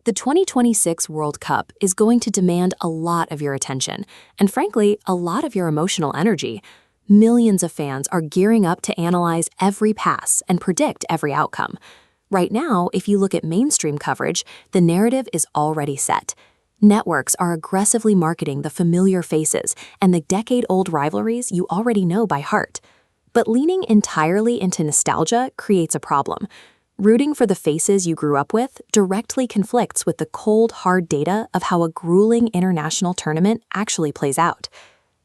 The 2026 World Cup is going to demand a lot of your attention, and frankly, a lot of your emotional energy. Millions of fans are gearing up to analyze every pass and predict every outcome. Right now, if you look at mainstream coverage, the narrative is already set. Networks are aggressively marketing the familiar faces and the decade-old rivalries you already know by heart. But leaning entirely into nostalgia creates a problem. Rooting for the faces you grew up with directly conflicts with the cold, hard data of how a grueling international tournament actually plays out.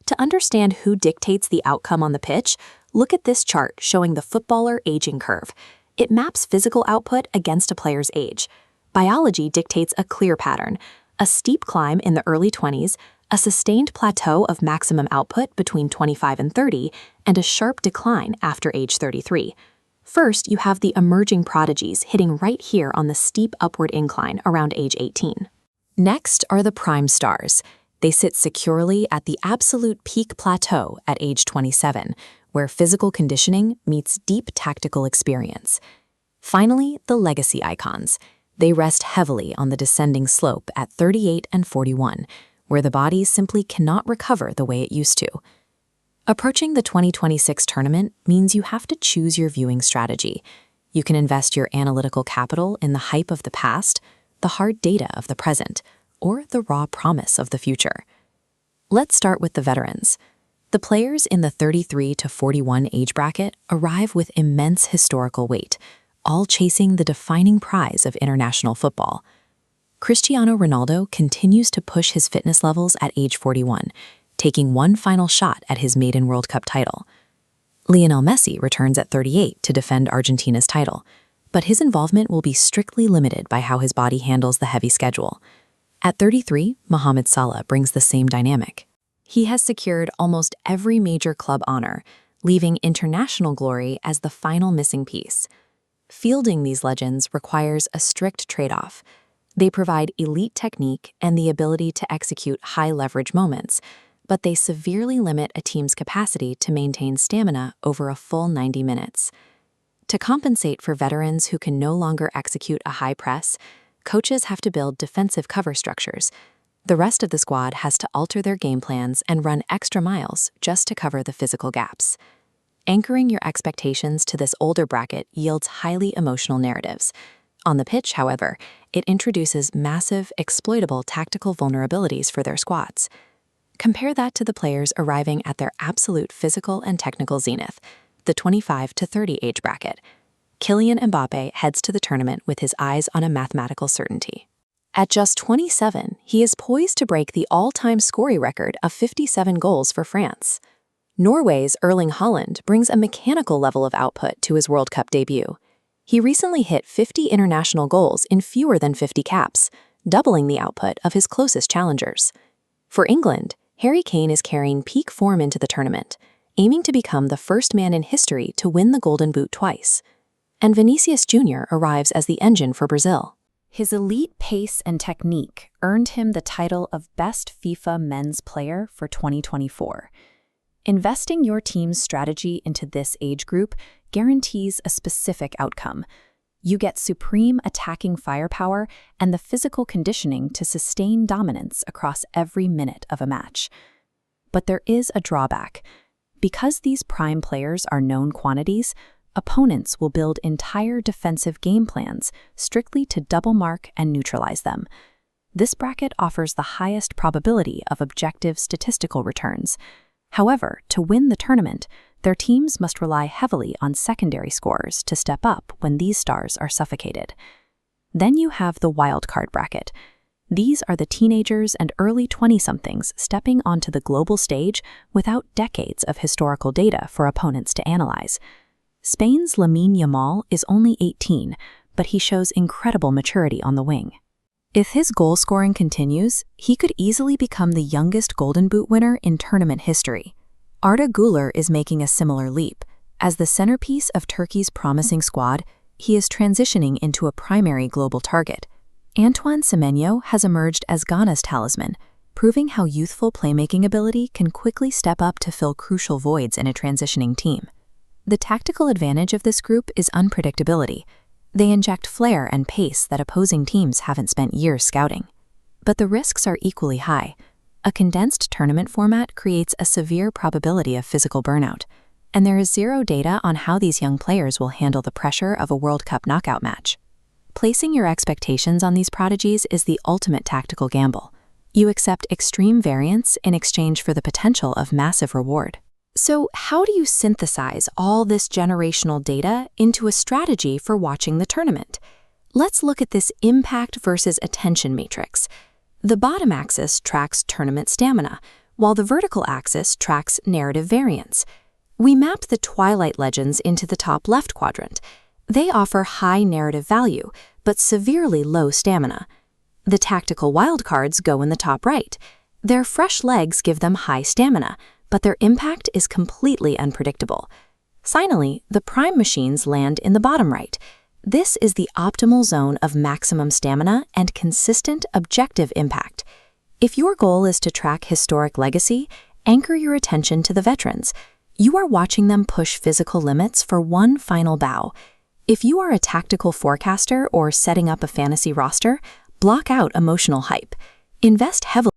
To understand who dictates the outcome on the pitch, look at this chart showing the footballer aging curve. It maps physical output against a player's age. Biology dictates a clear pattern: a steep climb in the early 20s, a sustained plateau of maximum output between 25 and 30, and a sharp decline after age 33. First, you have the emerging prodigies hitting right here on the steep upward incline around age 18. Next are the prime stars. They sit securely at the absolute peak plateau at age 27, where physical conditioning meets deep tactical experience. Finally, the legacy icons. They rest heavily on the descending slope at 38 and 41, where the body simply cannot recover the way it used to. Approaching the 2026 tournament means you have to choose your viewing strategy. You can invest your analytical capital in the hype of the past, the hard data of the present, or the raw promise of the future. Let's start with the veterans. The players in the 33 to 41 age bracket arrive with immense historical weight, all chasing the defining prize of international football. Cristiano Ronaldo continues to push his fitness levels at age 41, taking one final shot at his maiden World Cup title. Lionel Messi returns at 38 to defend Argentina's title, but his involvement will be strictly limited by how his body handles the heavy schedule. At 33, Mohamed Salah brings the same dynamic. He has secured almost every major club honor, leaving international glory as the final missing piece. Fielding these legends requires a strict trade-off. They provide elite technique and the ability to execute high-leverage moments, but they severely limit a team's capacity to maintain stamina over a full 90 minutes. To compensate for veterans who can no longer execute a high press, coaches have to build defensive cover structures. The rest of the squad has to alter their game plans and run extra miles just to cover the physical gaps. Anchoring your expectations to this older bracket yields highly emotional narratives. On the pitch, however, it introduces massive, exploitable tactical vulnerabilities for their squads. Compare that to the players arriving at their absolute physical and technical zenith, the 25 to 30 age bracket. Kylian Mbappé heads to the tournament with his eyes on a mathematical certainty. At just 27, he is poised to break the all-time scoring record of 57 goals for France. Norway's Erling Haaland brings a mechanical level of output to his World Cup debut. He recently hit 50 international goals in fewer than 50 caps, doubling the output of his closest challengers. For England, Harry Kane is carrying peak form into the tournament, aiming to become the first man in history to win the Golden Boot twice. And Vinicius Jr. arrives as the engine for Brazil. His elite pace and technique earned him the title of Best FIFA Men's Player for 2024. Investing your team's strategy into this age group guarantees a specific outcome. You get supreme attacking firepower and the physical conditioning to sustain dominance across every minute of a match. But there is a drawback. Because these prime players are known quantities, opponents will build entire defensive game plans strictly to double mark and neutralize them. This bracket offers the highest probability of objective statistical returns. However, to win the tournament, their teams must rely heavily on secondary scorers to step up when these stars are suffocated. Then you have the wildcard bracket. These are the teenagers and early 20-somethings stepping onto the global stage without decades of historical data for opponents to analyze. Spain's Lamine Yamal is only 18, but he shows incredible maturity on the wing. If his goal scoring continues, he could easily become the youngest Golden Boot winner in tournament history. Arda Güler is making a similar leap. As the centerpiece of Turkey's promising squad, he is transitioning into a primary global target. Antoine Semenyo has emerged as Ghana's talisman, proving how youthful playmaking ability can quickly step up to fill crucial voids in a transitioning team. The tactical advantage of this group is unpredictability. They inject flair and pace that opposing teams haven't spent years scouting. But the risks are equally high. A condensed tournament format creates a severe probability of physical burnout, and there is zero data on how these young players will handle the pressure of a World Cup knockout match. Placing your expectations on these prodigies is the ultimate tactical gamble. You accept extreme variance in exchange for the potential of massive reward. So, how do you synthesize all this generational data into a strategy for watching the tournament? Let's look at this impact versus attention matrix. The bottom axis tracks tournament stamina, while the vertical axis tracks narrative variance. We mapped the Twilight Legends into the top left quadrant. They offer high narrative value, but severely low stamina. The tactical wildcards go in the top right. Their fresh legs give them high stamina, but their impact is completely unpredictable. Finally, the prime machines land in the bottom right. This is the optimal zone of maximum stamina and consistent objective impact. If your goal is to track historic legacy, anchor your attention to the veterans. You are watching them push physical limits for one final bow. If you are a tactical forecaster or setting up a fantasy roster, block out emotional hype. Invest heavily